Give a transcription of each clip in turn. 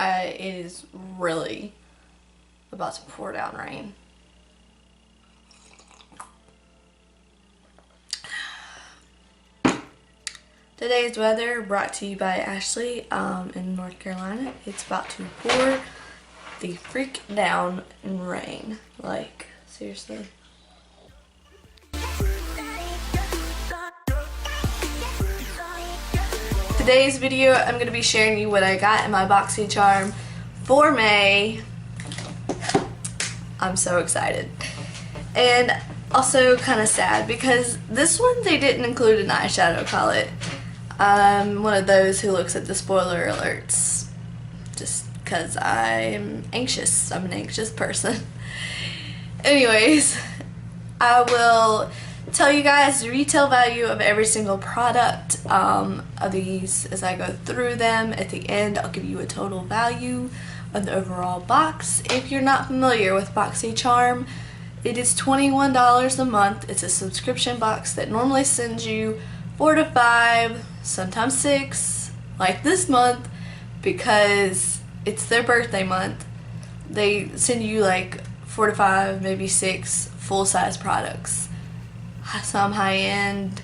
It is really about to pour down rain. Today's weather brought to you by Ashley in North Carolina. It's about to pour the freak down in rain. Like, seriously. Today's video, I'm going to be sharing you what I got in my Boxycharm for May. I'm so excited. And also kind of sad because this one they didn't include an eyeshadow palette. I'm one of those who looks at the spoiler alerts just because I'm anxious. I'm an anxious person. Anyways, I will tell you guys the retail value of every single product of these as I go through them. At the end, I'll give you a total value of the overall box. If you're not familiar with Boxycharm, it is $21 a month. It's a subscription box that normally sends you 4 to 5, sometimes 6, like this month, because it's their birthday month. They send you like 4 to 5, maybe 6 full-size products. Some high-end,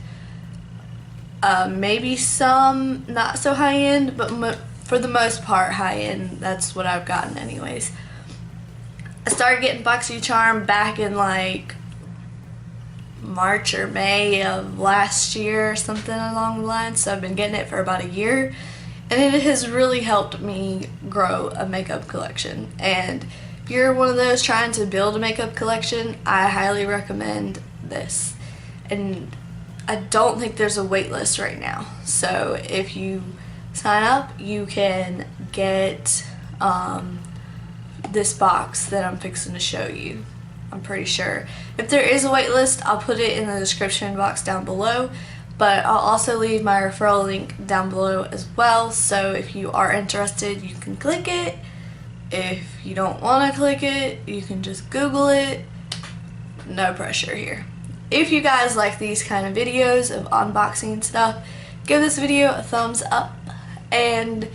maybe some not so high-end, but for the most part high-end. That's what I've gotten anyways. I started getting Boxycharm back in like March or May of last year or something along the line, so I've been getting it for about a year, and it has really helped me grow a makeup collection. And if you're one of those trying to build a makeup collection, I highly recommend this. And I don't think there's a wait list right now, so if you sign up you can get this box that I'm fixing to show you. I'm pretty sure. If there is a wait list, I'll put it in the description box down below, but I'll also leave my referral link down below as well, so if you are interested you can click it. If you don't want to click it, you can just Google it. No pressure here. If you guys like these kind of videos of unboxing and stuff, give this video a thumbs up, and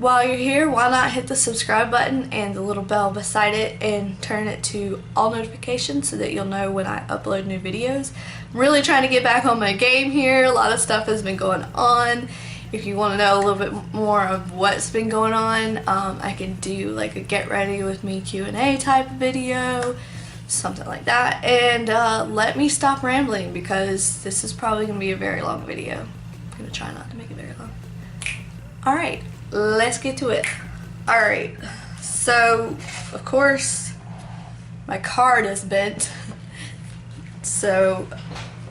while you're here, why not hit the subscribe button and the little bell beside it and turn it to all notifications so that you'll know when I upload new videos. I'm really trying to get back on my game here. A lot of stuff has been going on. If you want to know a little bit more of what's been going on, I can do like a get ready with me Q&A type of video, something like that. And let me stop rambling because this is probably going to be a very long video. I'm going to try not to make it very long. Alright, let's get to it. Alright, so of course my card is bent. So,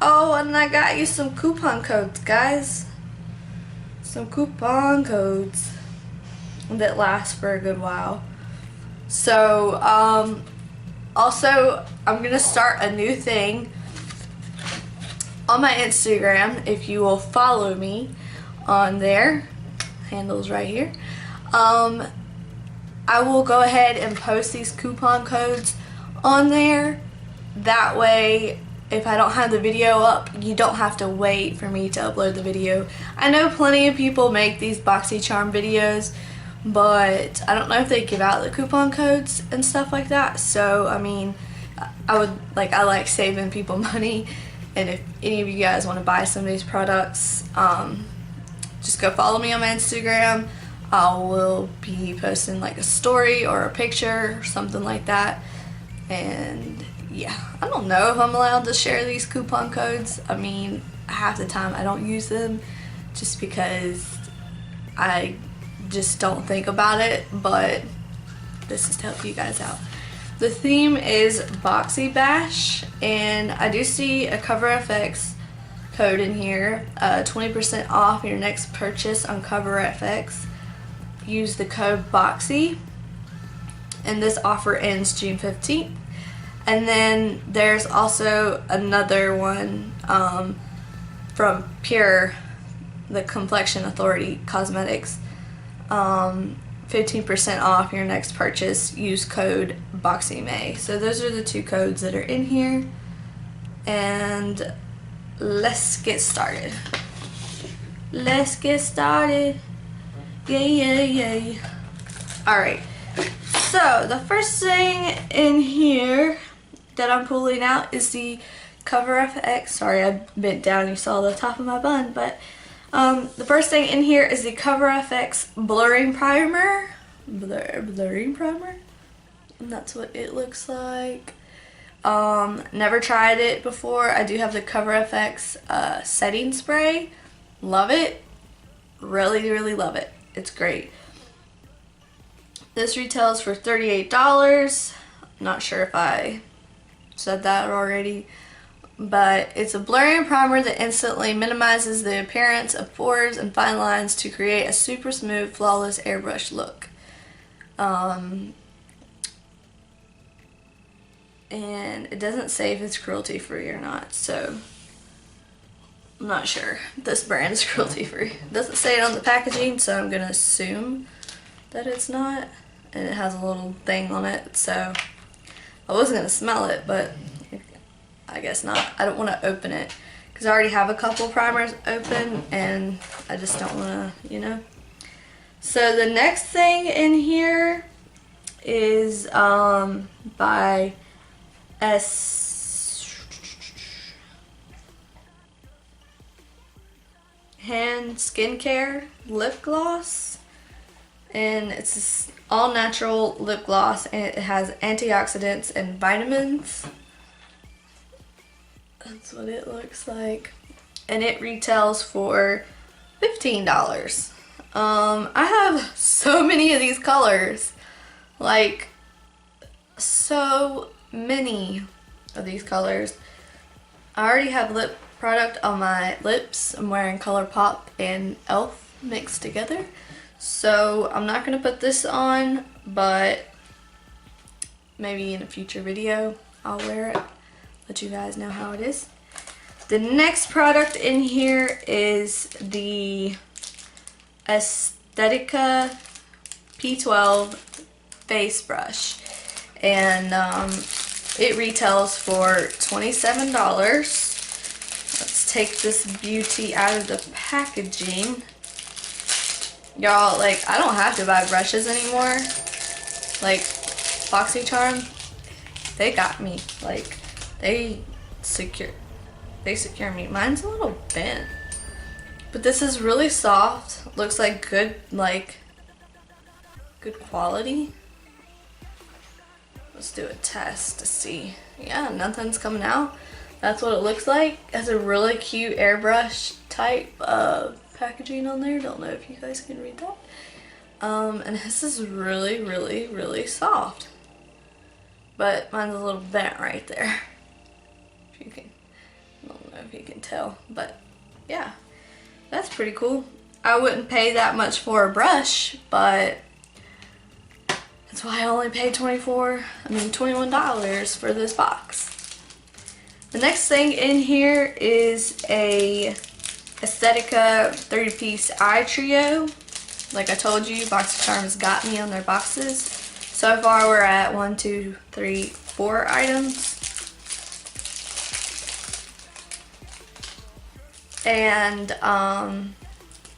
oh, and I got you some coupon codes, guys. Some coupon codes that last for a good while. So, also, I'm going to start a new thing on my Instagram. If you will follow me on there, handles right here, I will go ahead and post these coupon codes on there. That way, if I don't have the video up, you don't have to wait for me to upload the video. I know plenty of people make these Boxycharm videos, but I don't know if they give out the coupon codes and stuff like that. So I mean, I like saving people money, and if any of you guys want to buy some of these products, just go follow me on my Instagram. I will be posting like a story or a picture or something like that. And yeah, I don't know if I'm allowed to share these coupon codes. I mean, half the time I don't use them just because I just don't think about it, but this is to help you guys out. The theme is Boxy Bash, and I do see a Cover FX code in here, 20% off your next purchase on Cover FX. Use the code BOXY, and this offer ends June 15th. And then there's also another one from Pure, the Complexion Authority Cosmetics. 15% off your next purchase. Use code BOXYMAY. So those are the two codes that are in here. And let's get started. Let's get started. Yay, yay, yay. Alright, so the first thing in here that I'm pulling out is the Cover-FX. Sorry, I bent down, you saw the top of my bun, but the first thing in here is the Cover-FX Blurring Primer. Blurring Primer? And that's what it looks like. Never tried it before. I do have the Cover-FX setting spray. Love it. Really, really love it. It's great. This retails for $38. Not sure if I said that already, but it's a blurring primer that instantly minimizes the appearance of pores and fine lines to create a super smooth, flawless airbrush look. And it doesn't say if it's cruelty free or not, so I'm not sure if this brand is cruelty free. It doesn't say it on the packaging, so I'm gonna assume that it's not. And it has a little thing on it, so I was gonna smell it, but I guess not. I don't want to open it because I already have a couple primers open and I just don't want to, you know. So the next thing in here is by Hand Skincare Lip Gloss, and it's this all natural lip gloss, and it has antioxidants and vitamins. That's what it looks like, and it retails for $15. I have so many of these colors, like so many of these colors. I already have lip product on my lips. I'm wearing ColourPop and Elf mixed together, so I'm not gonna put this on, but maybe in a future video I'll wear it, let you guys know how it is. The next product in here is the Aesthetica P12 face brush, and it retails for $27. Let's take this beauty out of the packaging. Y'all, like, I don't have to buy brushes anymore. Like, Boxycharm, they got me. Like, they secure me. Mine's a little bent, but this is really soft. Looks like good quality. Let's do a test to see. Yeah, nothing's coming out. That's what it looks like. It has a really cute airbrush type packaging on there. Don't know if you guys can read that. And this is really, really, really soft. But mine's a little bent right there. If you can, I don't know if you can tell, but yeah, that's pretty cool. I wouldn't pay that much for a brush, but that's why I only paid $21 for this box. The next thing in here is a Aesthetica 30-piece eye trio. Like I told you, Boxycharm has got me on their boxes. So far we're at 4 items. And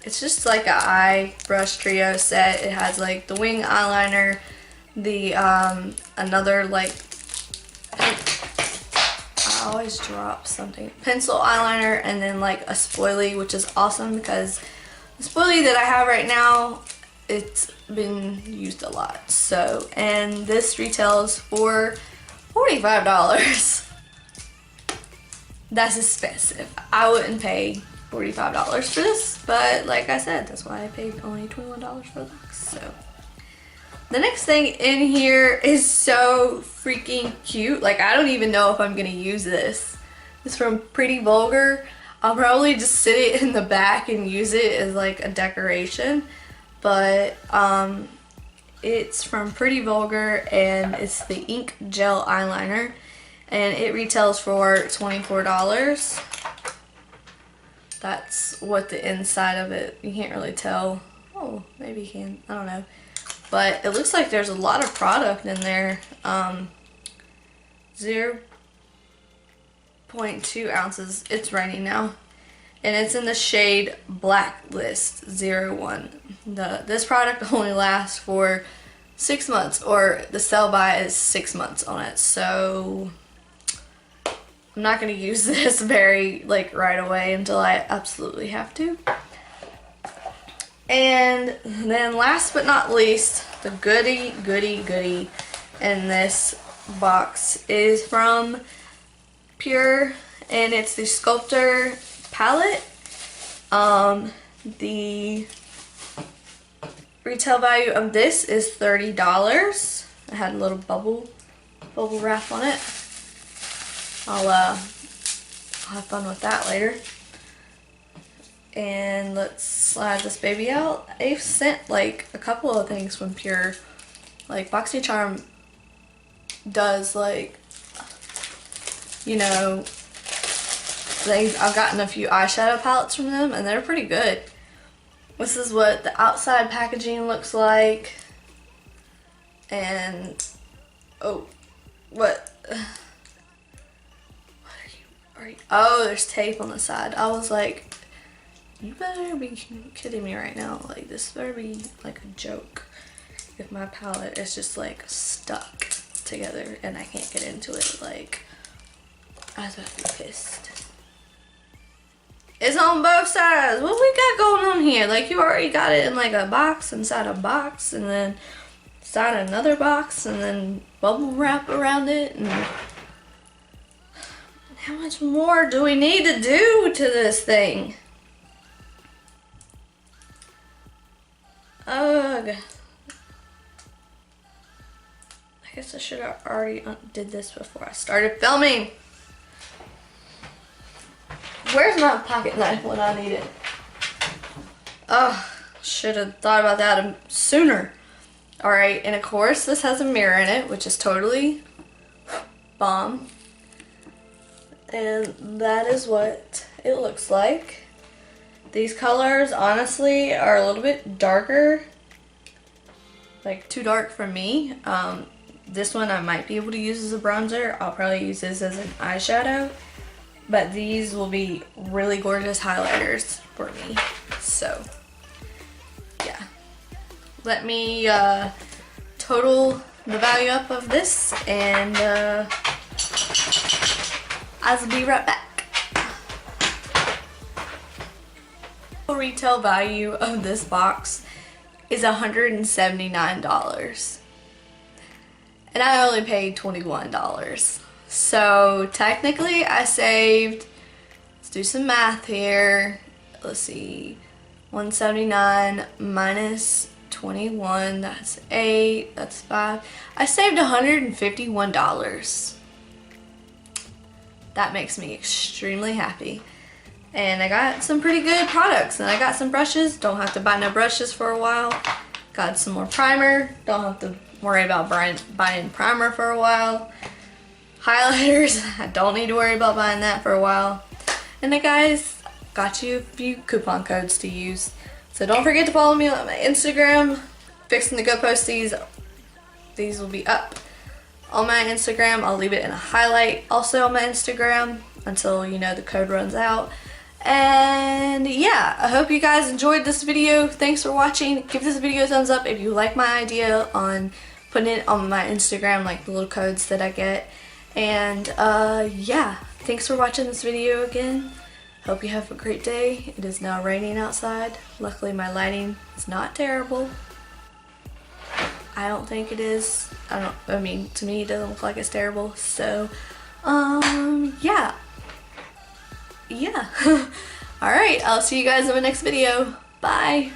it's just like an eye brush trio set. It has like the wing eyeliner, the another like, I always drop something, pencil eyeliner, and then like a spoilie, which is awesome because the spoilie that I have right now, it's been used a lot. So, and this retails for $45. That's expensive. I wouldn't pay $45 for this, but like I said, that's why I paid only $21 for the box. So the next thing in here is so freaking cute. Like, I don't even know if I'm gonna use this. It's from Pretty Vulgar. I'll probably just sit it in the back and use it as like a decoration, but it's from Pretty Vulgar, and it's the ink gel eyeliner, and it retails for $24. That's what the inside of it, you can't really tell. Oh, maybe you can, I don't know. But it looks like there's a lot of product in there. 0.2 ounces. It's raining now. And it's in the shade Blacklist 01. This product only lasts for 6 months, or the sell by is 6 months on it. So I'm not going to use this very like right away until I absolutely have to. And then last but not least, the goody in this box is from Pure, and it's the Sculptor palette. The retail value of this is $30. I had a little bubble wrap on it. I'll have fun with that later. And let's slide this baby out. They've sent like a couple of things from Pure. Like Boxycharm does, like, you know, I've gotten a few eyeshadow palettes from them and they're pretty good. This is what the outside packaging looks like. And oh, what are you, oh, there's tape on the side. I was like, you better be kidding me right now. Like, this better be like a joke if my palette is just like stuck together and I can't get into it. Like, I was about to be pissed. It's on both sides. What we got going on here? Like, you already got it in like a box inside a box, and then inside another box, and then bubble wrap around it. And how much more do we need to do to this thing? Ugh. I guess I should have already did this before I started filming. Where's my pocket knife when I need it? Oh, should have thought about that sooner. Alright, and of course this has a mirror in it, which is totally bomb. And that is what it looks like. These colors, honestly, are a little bit darker. Like, too dark for me. This one I might be able to use as a bronzer. I'll probably use this as an eyeshadow. But these will be really gorgeous highlighters for me. So, yeah. Let me total the value up of this, and I'll be right back. The retail value of this box is $179. And I only paid $21. So technically I saved, let's do some math here. Let's see, 179 minus 21, that's 8, that's 5. I saved $151. That makes me extremely happy. And I got some pretty good products, and I got some brushes. Don't have to buy no brushes for a while. Got some more primer. Don't have to worry about buying primer for a while. Highlighters, I don't need to worry about buying that for a while. And then guys, got you a few coupon codes to use. So don't forget to follow me on my Instagram. Fixing to go post these. These will be up on my Instagram. I'll leave it in a highlight also on my Instagram until, you know, the code runs out. And yeah, I hope you guys enjoyed this video. Thanks for watching. Give this video a thumbs up if you like my idea on putting it on my Instagram, like the little codes that I get. And yeah, thanks for watching this video again. Hope you have a great day. It is now raining outside. Luckily my lighting is not terrible. I don't think it is. I mean, to me it doesn't look like it's terrible. So yeah. Alright, I'll see you guys in my next video. Bye.